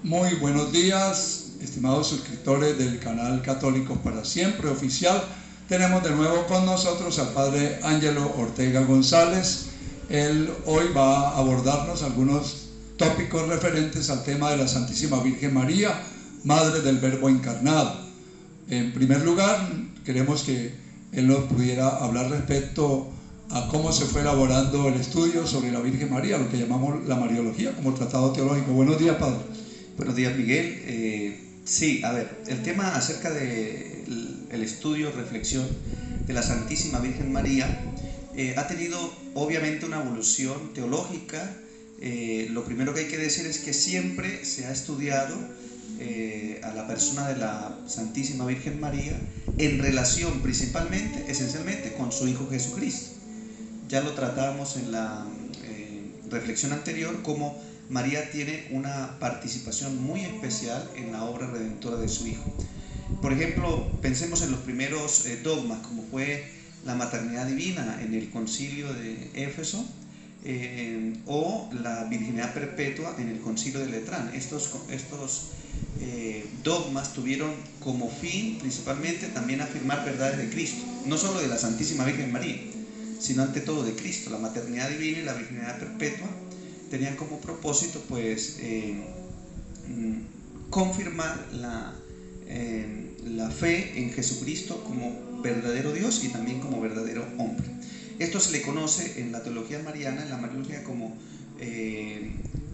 Muy buenos días, estimados suscriptores del canal Católicos para Siempre oficial. Tenemos de nuevo con nosotros al Padre Ángelo Ortega González. Él hoy va a abordarnos algunos tópicos referentes al tema de la Santísima Virgen María, Madre del Verbo Encarnado. En primer lugar, queremos que él nos pudiera hablar respecto a cómo se fue elaborando el estudio sobre la Virgen María, lo que llamamos la Mariología como tratado teológico. Buenos días, Padre. Buenos días, Miguel. Sí, a ver, el tema acerca del estudio, reflexión de la Santísima Virgen María ha tenido obviamente una evolución teológica. Lo primero que hay que decir es que siempre se ha estudiado a la persona de la Santísima Virgen María en relación principalmente, esencialmente, con su Hijo Jesucristo. Ya lo tratamos en la reflexión anterior, como María tiene una participación muy especial en la obra redentora de su Hijo. Por ejemplo, pensemos en los primeros dogmas, como fue la maternidad divina en el concilio de Éfeso, o la virginidad perpetua en el concilio de Letrán. Estos dogmas tuvieron como fin principalmente también afirmar verdades de Cristo, no solo de la Santísima Virgen María, sino ante todo de Cristo. La maternidad divina y la virginidad perpetua tenían como propósito pues confirmar la fe en Jesucristo como verdadero Dios y también como verdadero hombre. Esto se le conoce en la teología mariana, en la Mariología, como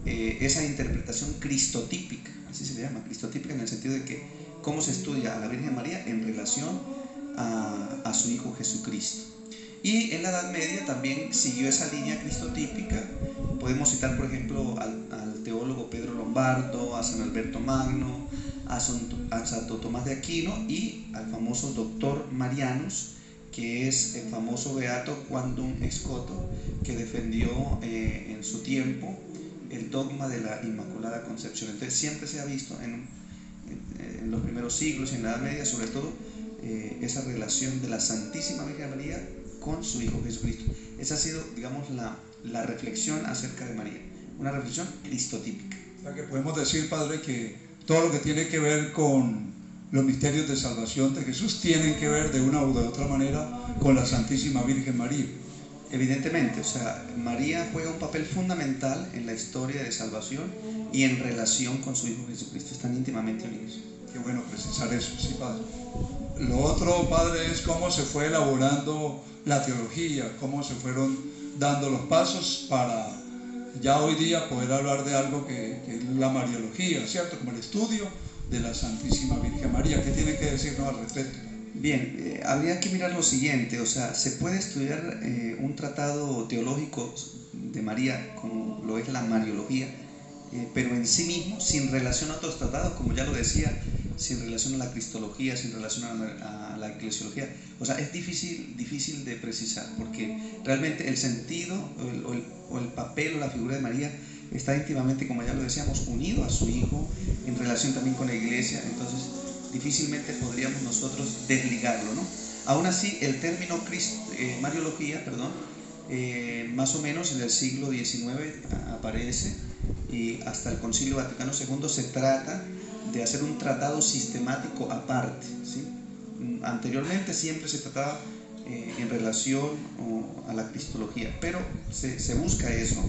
esa interpretación cristotípica, así se le llama, cristotípica, en el sentido de que cómo se estudia a la Virgen María en relación a su Hijo Jesucristo. Y en la Edad Media también siguió esa línea cristotípica. Podemos citar, por ejemplo, al teólogo Pedro Lombardo, a San Alberto Magno, a Santo Tomás de Aquino y al famoso doctor Marianus, que es el famoso beato Quandam Scoto, que defendió en su tiempo el dogma de la Inmaculada Concepción. Entonces siempre se ha visto en los primeros siglos y en la Edad Media, sobre todo, esa relación de la Santísima Virgen María con su Hijo Jesucristo. Esa ha sido, digamos, la reflexión acerca de María, una reflexión cristotípica. O sea que podemos decir, Padre, que todo lo que tiene que ver con los misterios de salvación de Jesús tienen que ver de una u de otra manera con la Santísima Virgen María. Evidentemente, o sea, María juega un papel fundamental en la historia de salvación y en relación con su Hijo Jesucristo. Están íntimamente unidos. Qué bueno precisar eso, sí, Padre. Lo otro, Padre, es cómo se fue elaborando la teología, cómo se fueron dando los pasos para ya hoy día poder hablar de algo que es la Mariología, ¿cierto? Como el estudio de la Santísima Virgen María. ¿Qué tiene que decirnos al respecto? Bien, habría que mirar lo siguiente, o sea, se puede estudiar un tratado teológico de María, como lo es la Mariología, pero en sí mismo, sin relación a otros tratados, como ya lo decía, sin relación a la cristología, sin relación a la eclesiología. O sea, es difícil de precisar, porque realmente el sentido o el papel o la figura de María está íntimamente, como ya lo decíamos, unido a su Hijo, en relación también con la Iglesia. Entonces difícilmente podríamos nosotros desligarlo, ¿no? Aún así, el término Mariología, más o menos en el siglo XIX aparece, y hasta el Concilio Vaticano II se trata de hacer un tratado sistemático aparte, ¿sí? Anteriormente siempre se trataba en relación a la cristología, pero se busca eso.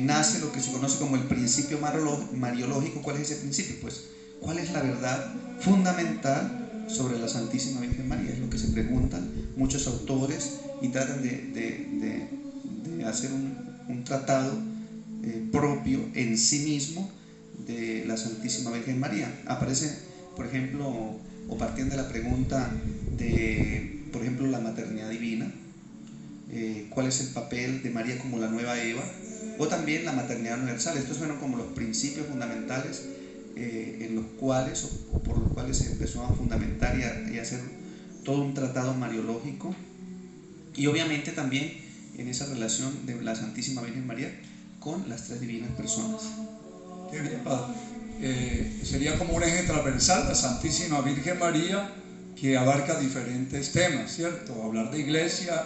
Nace lo que se conoce como el principio mariológico. ¿Cuál es ese principio? Pues, ¿cuál es la verdad fundamental sobre la Santísima Virgen María? Es lo que se preguntan muchos autores y tratan de hacer un tratado propio en sí mismo de la Santísima Virgen María. Aparece, por ejemplo, o partiendo de la pregunta de, por ejemplo, la maternidad divina, cuál es el papel de María como la nueva Eva, o también la maternidad universal. Estos fueron como los principios fundamentales en los cuales, o por los cuales se empezó a fundamentar y a hacer todo un tratado mariológico, y obviamente también en esa relación de la Santísima Virgen María con las tres divinas personas. Qué bien, Padre. Sería como un eje transversal la Santísima Virgen María, que abarca diferentes temas, ¿cierto? Hablar de iglesia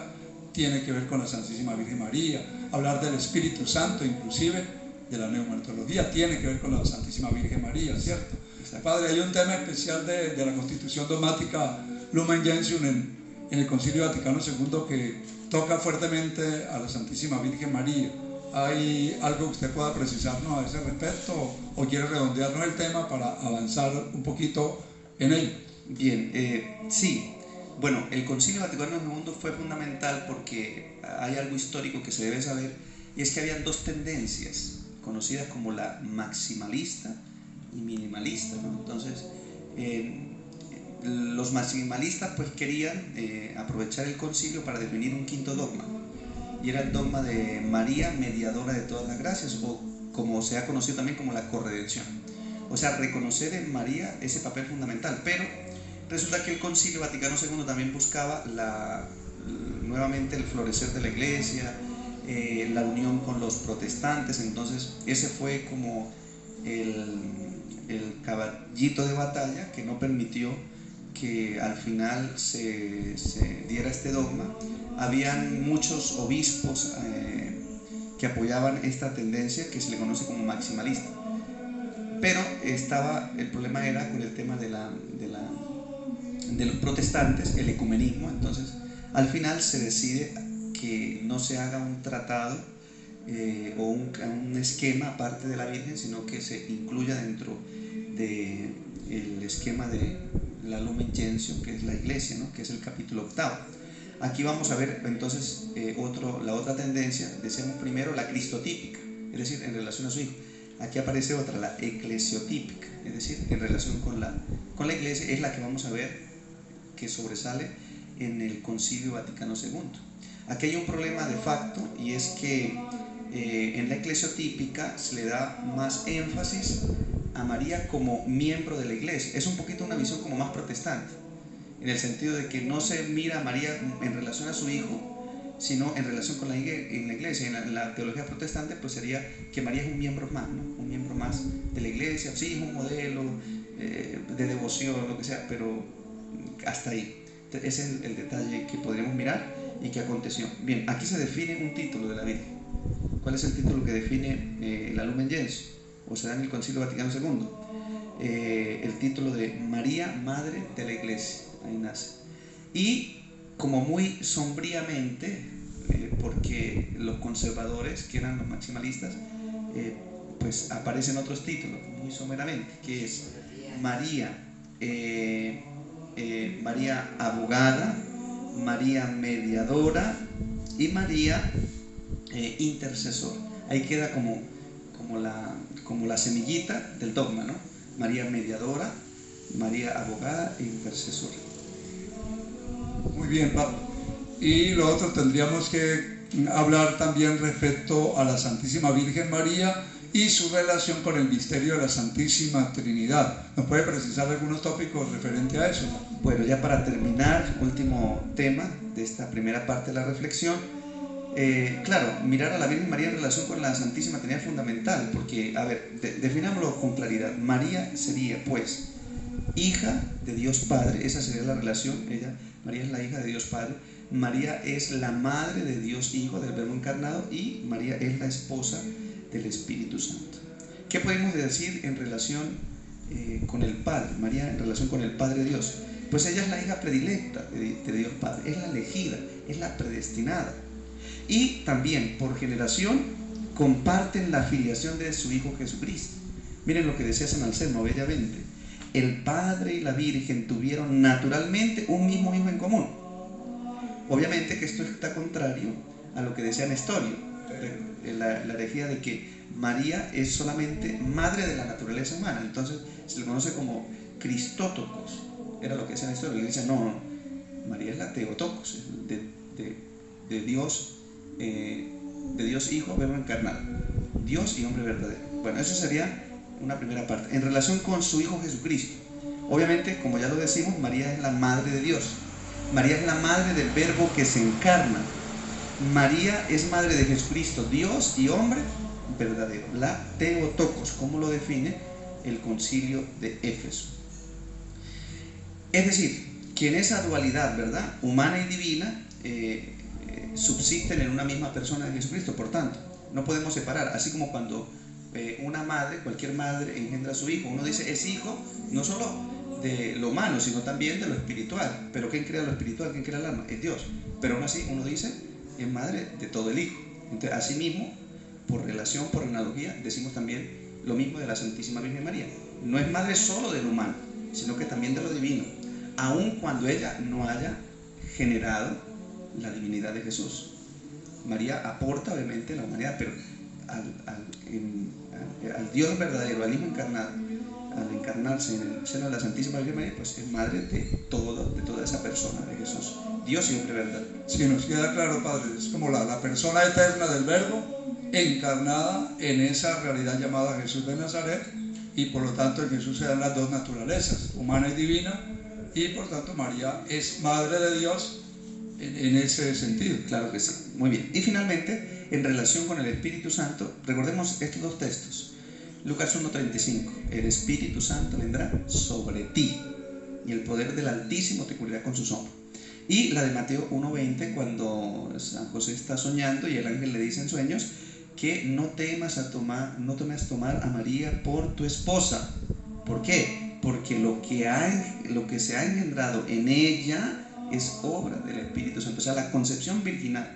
tiene que ver con la Santísima Virgen María, hablar del Espíritu Santo, inclusive de la neumatología, tiene que ver con la Santísima Virgen María, ¿cierto? Exacto. Padre, hay un tema especial de la Constitución Dogmática Lumen Gentium en el Concilio Vaticano II que toca fuertemente a la Santísima Virgen María. ¿Hay algo que usted pueda precisarnos a ese respecto o quiere redondearnos el tema para avanzar un poquito en ello? Bien, sí. Bueno, el Concilio Vaticano II fue fundamental porque hay algo histórico que se debe saber, y es que habían dos tendencias conocidas como la maximalista y minimalista, ¿no? Entonces, los maximalistas pues querían aprovechar el concilio para definir un quinto dogma, y era el dogma de María, mediadora de todas las gracias, o como se ha conocido también como la corredención. O sea, reconocer en María ese papel fundamental, pero resulta que el Concilio Vaticano II también buscaba nuevamente el florecer de la Iglesia, la unión con los protestantes. Entonces ese fue como el caballito de batalla que no permitió que al final se diera este dogma. Habían muchos obispos que apoyaban esta tendencia que se le conoce como maximalista, pero el problema era con el tema de los protestantes, el ecumenismo. Entonces al final se decide que no se haga un tratado o un esquema aparte de la Virgen, sino que se incluya dentro del esquema de la Lumen Gentium, que es la Iglesia, ¿no? Que es el capítulo 8. Aquí vamos a ver entonces la otra tendencia. Decíamos primero la cristotípica, es decir, en relación a su Hijo. Aquí aparece otra, la eclesiotípica, es decir, en relación con la Iglesia. Es la que vamos a ver que sobresale en el Concilio Vaticano II. Aquí hay un problema de facto, y es que en la eclesiotípica se le da más énfasis a María como miembro de la Iglesia. Es un poquito una visión como más protestante, en el sentido de que no se mira a María en relación a su Hijo, sino en relación con la Iglesia. En la teología protestante pues sería que María es un miembro más, ¿no? Un miembro más de la Iglesia, sí, es un modelo de devoción, lo que sea, pero hasta ahí. Ese es el detalle que podríamos mirar y que aconteció. Bien, aquí se define un título de la Virgen. ¿Cuál es el título que define la Lumen Gentium? O se da en el Concilio Vaticano II. El título de María, Madre de la Iglesia. Ahí nace. Y como muy sombríamente, porque los conservadores, que eran los maximalistas, pues aparecen otros títulos muy someramente, que es María, María abogada, María mediadora y María intercesora. Ahí queda como la semillita del dogma, ¿no? María mediadora, María abogada e intercesora. Muy bien, Pablo. Y lo otro, tendríamos que hablar también respecto a la Santísima Virgen María y su relación con el misterio de la Santísima Trinidad. ¿Nos puede precisar algunos tópicos referentes a eso? Bueno, ya para terminar, último tema de esta primera parte de la reflexión. Claro, mirar a la Virgen María en relación con la Santísima Trinidad es fundamental, porque, a ver, definámoslo con claridad. María sería, pues, hija de Dios Padre. Esa sería la relación. María es la hija de Dios Padre. María es la madre de Dios Hijo, del Verbo encarnado, y María es la esposa del Espíritu Santo. ¿Qué podemos decir en relación con el Padre? María en relación con el Padre de Dios. Pues ella es la hija predilecta de Dios Padre, es la elegida, es la predestinada. Y también por generación comparten la filiación de su Hijo Jesucristo. Miren lo que decía San Anselmo bellamente: el Padre y la Virgen tuvieron naturalmente un mismo Hijo en común. Obviamente que esto está contrario a lo que decía Nestorio, la herejía de que María es solamente madre de la naturaleza humana. Entonces se le conoce como Cristótocos, era lo que decía Nestorio. Y dice, no, María es la Teotocos, de Dios Hijo, Verbo encarnado, Dios y hombre verdadero. Bueno, eso sería una primera parte. En relación con su Hijo Jesucristo, obviamente, como ya lo decimos, María es la madre de Dios. María es la madre del Verbo que se encarna. María es madre de Jesucristo, Dios y hombre verdadero. La Teotocos, como lo define el Concilio de Éfeso. Es decir, que en esa dualidad, ¿verdad?, humana y divina, subsisten en una misma persona de Jesucristo. Por tanto, no podemos separar, así como cuando una madre, cualquier madre engendra a su hijo, uno dice es hijo no solo de lo humano, sino también de lo espiritual. Pero ¿quién crea lo espiritual? ¿Quién crea el alma? Es Dios. Pero aún así uno dice es madre de todo el hijo. Entonces, así mismo, por relación, por analogía, decimos también lo mismo de la Santísima Virgen María. No es madre solo del humano, sino que también de lo divino, aun cuando ella no haya generado la divinidad de Jesús. María aporta obviamente la humanidad, pero al Dios verdadero, al Hijo encarnado, al encarnarse en el seno de la Santísima Virgen María, pues es madre de toda esa persona de Jesús, Dios siempre verdad. Sí, nos queda claro, Padre, es como la persona eterna del Verbo encarnada en esa realidad llamada Jesús de Nazaret, y por lo tanto en Jesús se dan las dos naturalezas, humana y divina, y por tanto María es madre de Dios en ese sentido. Claro que sí, muy bien. Y finalmente, en relación con el Espíritu Santo, recordemos estos dos textos. Lucas 1:35, el Espíritu Santo vendrá sobre ti y el poder del Altísimo te cubrirá con su sombra. Y la de Mateo 1:20, cuando San José está soñando y el ángel le dice en sueños que no temas tomar a María por tu esposa. ¿Por qué? Porque lo que se ha engendrado en ella es obra del Espíritu Santo. O sea, la concepción virginal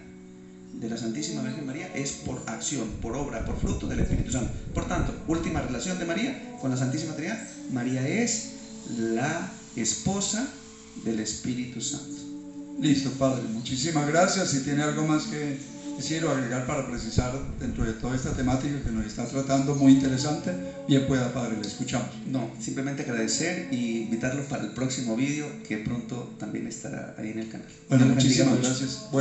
de la Santísima Virgen María es por acción, por obra, por fruto del Espíritu Santo. Por tanto, última relación de María con la Santísima Trinidad: María es la esposa del Espíritu Santo. Listo, Padre, muchísimas gracias. Si tiene algo más que decir o agregar para precisar dentro de toda esta temática que nos está tratando, muy interesante, bien pueda, Padre, le escuchamos. No, simplemente agradecer y invitarlos para el próximo vídeo que pronto también estará ahí en el canal. Bueno, muchísimas gracias.